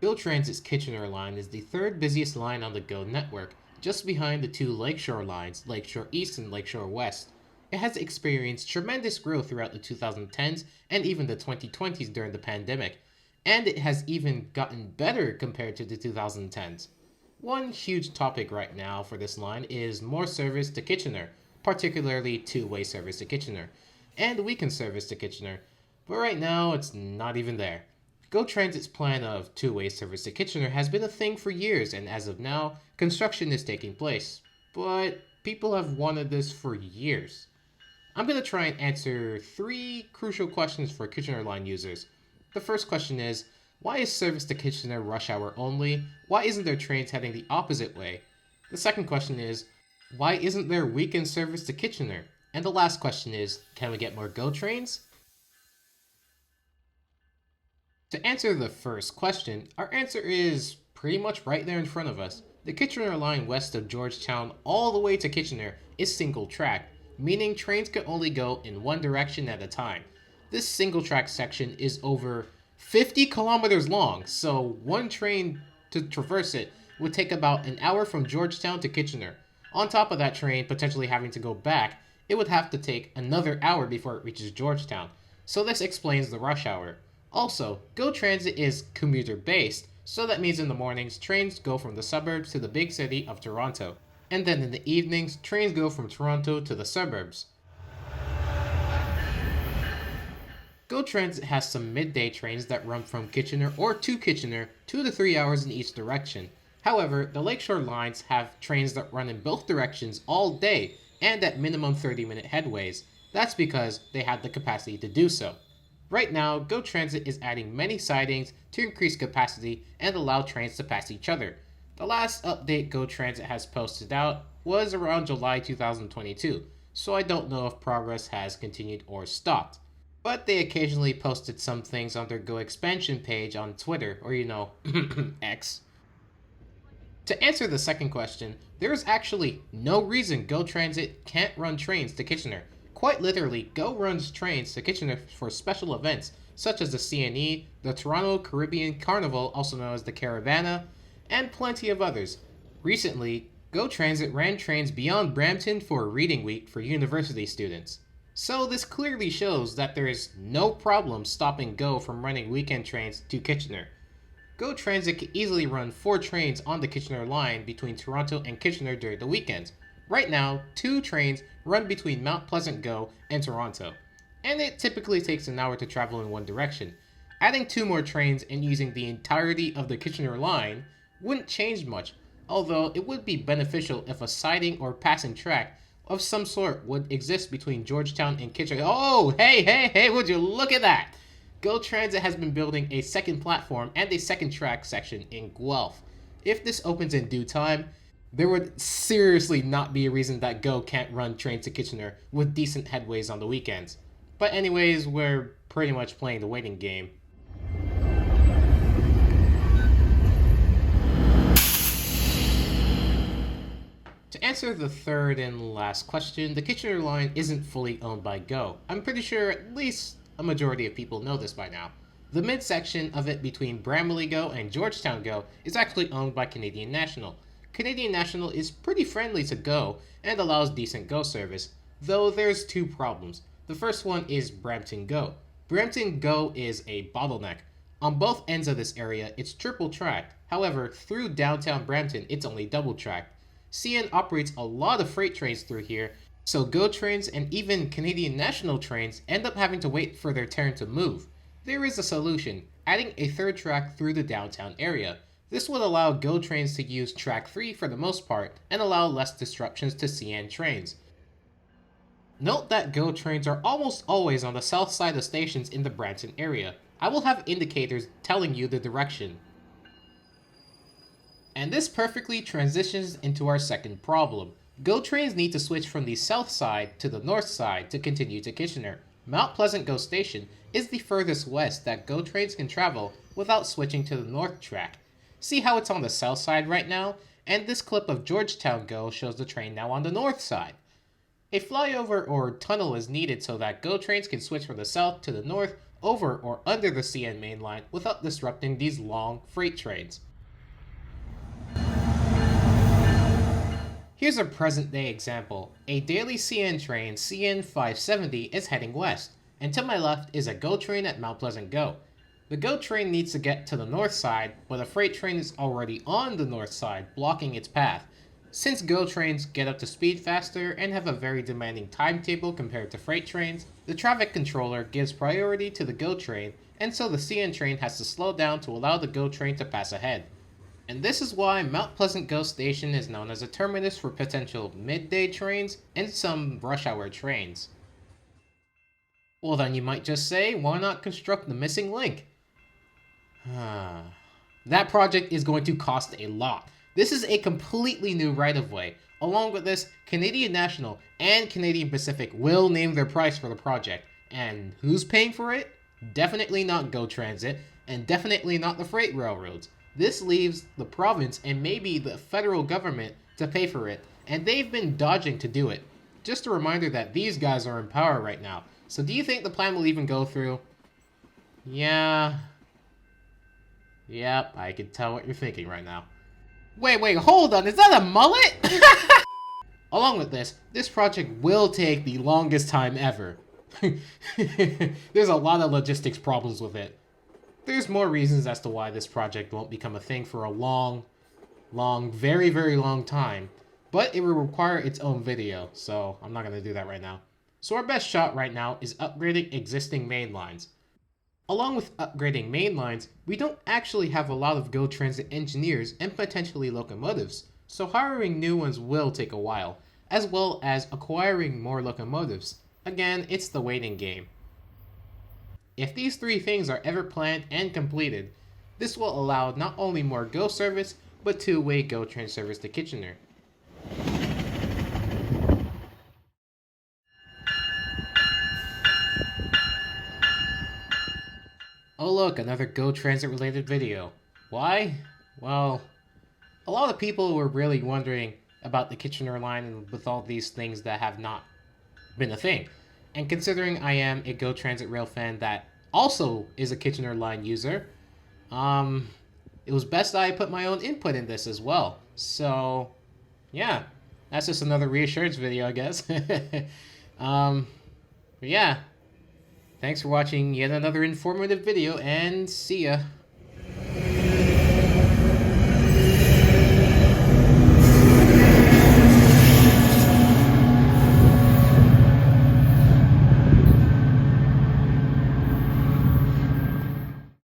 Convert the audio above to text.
GO Transit's Kitchener line is the third busiest line on the GO network, just behind the two Lakeshore lines, Lakeshore East and Lakeshore West. It has experienced tremendous growth throughout the 2010s and even the 2020s during the pandemic, and it has even gotten better compared to the 2010s. One huge topic right now for this line is more service to Kitchener, particularly two-way service to Kitchener, and weekend service to Kitchener, but right now it's not even there. GO Transit's plan of two-way service to Kitchener has been a thing for years, and as of now, construction is taking place. But people have wanted this for years. I'm going to try and answer three crucial questions for Kitchener line users. The first question is, why is service to Kitchener rush hour only? Why isn't there trains heading the opposite way? The second question is, why isn't there weekend service to Kitchener? And the last question is, can we get more GO trains? To answer the first question, our answer is pretty much right there in front of us. The Kitchener line west of Georgetown all the way to Kitchener is single track, meaning trains can only go in one direction at a time. This single track section is over 50 kilometers long, so one train to traverse it would take about an hour from Georgetown to Kitchener. On top of that train potentially having to go back, it would have to take another hour before it reaches Georgetown, so this explains the rush hour. Also, GO Transit is commuter-based, so that means in the mornings, trains go from the suburbs to the big city of Toronto, and then in the evenings, trains go from Toronto to the suburbs. GO Transit has some midday trains that run from Kitchener or to Kitchener 2 to 3 hours in each direction. However, the Lakeshore lines have trains that run in both directions all day and at minimum 30-minute headways. That's because they had the capacity to do so. Right now, GO Transit is adding many sidings to increase capacity and allow trains to pass each other. The last update GO Transit has posted out was around July 2022, so I don't know if progress has continued or stopped. But they occasionally posted some things on their Go expansion page on Twitter, or X. To answer the second question, there is actually no reason GO Transit can't run trains to Kitchener. Quite literally, GO runs trains to Kitchener for special events, such as the CNE, the Toronto Caribbean Carnival, also known as the Caravana, and plenty of others. Recently, GO Transit ran trains beyond Brampton for a reading week for university students. So this clearly shows that there is no problem stopping GO from running weekend trains to Kitchener. GO Transit can easily run 4 trains on the Kitchener line between Toronto and Kitchener during the weekends. Right now, 2 trains run between Mount Pleasant GO and Toronto, and it typically takes an hour to travel in one direction. Adding 2 more trains and using the entirety of the Kitchener line wouldn't change much, although it would be beneficial if a siding or passing track of some sort would exist between Georgetown and Kitchener. Oh, hey, would you look at that? GO Transit has been building a second platform and a second track section in Guelph. If this opens in due time, there would seriously not be a reason that GO can't run trains to Kitchener with decent headways on the weekends. But anyways, we're pretty much playing the waiting game. To answer the third and last question, the Kitchener line isn't fully owned by GO. I'm pretty sure at least a majority of people know this by now. The midsection of it between Bramalea GO and Georgetown GO is actually owned by Canadian National. Canadian National is pretty friendly to GO and allows decent GO service, though there's 2 problems. The first one is Brampton GO. Brampton GO is a bottleneck. On both ends of this area, it's triple tracked. However, through downtown Brampton, it's only double tracked. CN operates a lot of freight trains through here, so GO trains and even Canadian National trains end up having to wait for their turn to move. There is a solution, adding a third track through the downtown area. This would allow GO trains to use track 3 for the most part and allow less disruptions to CN trains. Note that GO trains are almost always on the south side of stations in the Brampton area. I will have indicators telling you the direction. And this perfectly transitions into our second problem. GO trains need to switch from the south side to the north side to continue to Kitchener. Mount Pleasant GO Station is the furthest west that GO trains can travel without switching to the north track. See how it's on the south side right now? And this clip of Georgetown GO shows the train now on the north side. A flyover or tunnel is needed so that GO trains can switch from the south to the north over or under the CN main line without disrupting these long freight trains. Here's a present day example. A daily CN train, CN 570, is heading west, and to my left is a GO train at Mount Pleasant GO. The GO train needs to get to the north side, but a freight train is already on the north side, blocking its path. Since GO trains get up to speed faster and have a very demanding timetable compared to freight trains, the traffic controller gives priority to the GO train, and so the CN train has to slow down to allow the GO train to pass ahead. And this is why Mount Pleasant GO Station is known as a terminus for potential midday trains and some rush hour trains. Well, then you might just say, why not construct the missing link? That project is going to cost a lot. This is a completely new right-of-way. Along with this, Canadian National and Canadian Pacific will name their price for the project. And who's paying for it? Definitely not GO Transit, and definitely not the freight railroads. This leaves the province and maybe the federal government to pay for it, and they've been dodging to do it. Just a reminder that these guys are in power right now. So do you think the plan will even go through? Yeah. Yep, I can tell what you're thinking right now. Wait, hold on, is that a mullet? Along with this project will take the longest time ever. There's a lot of logistics problems with it. There's more reasons as to why this project won't become a thing for a long, very, very long time. But it will require its own video, so I'm not going to do that right now. So our best shot right now is upgrading existing main lines. Along with upgrading main lines, we don't actually have a lot of GO Transit engineers and potentially locomotives, so hiring new ones will take a while, as well as acquiring more locomotives. Again, it's the waiting game. If these three things are ever planned and completed, this will allow not only more GO service, but two-way GO train service to Kitchener. Oh look, another GO Transit related video. Why? Well, a lot of people were really wondering about the Kitchener line with all these things that have not been a thing. And considering I am a GO Transit Rail fan that also is a Kitchener line user, it was best I put my own input in this as well. So, yeah, that's just another reassurance video, I guess. But yeah, thanks for watching yet another informative video, and see ya.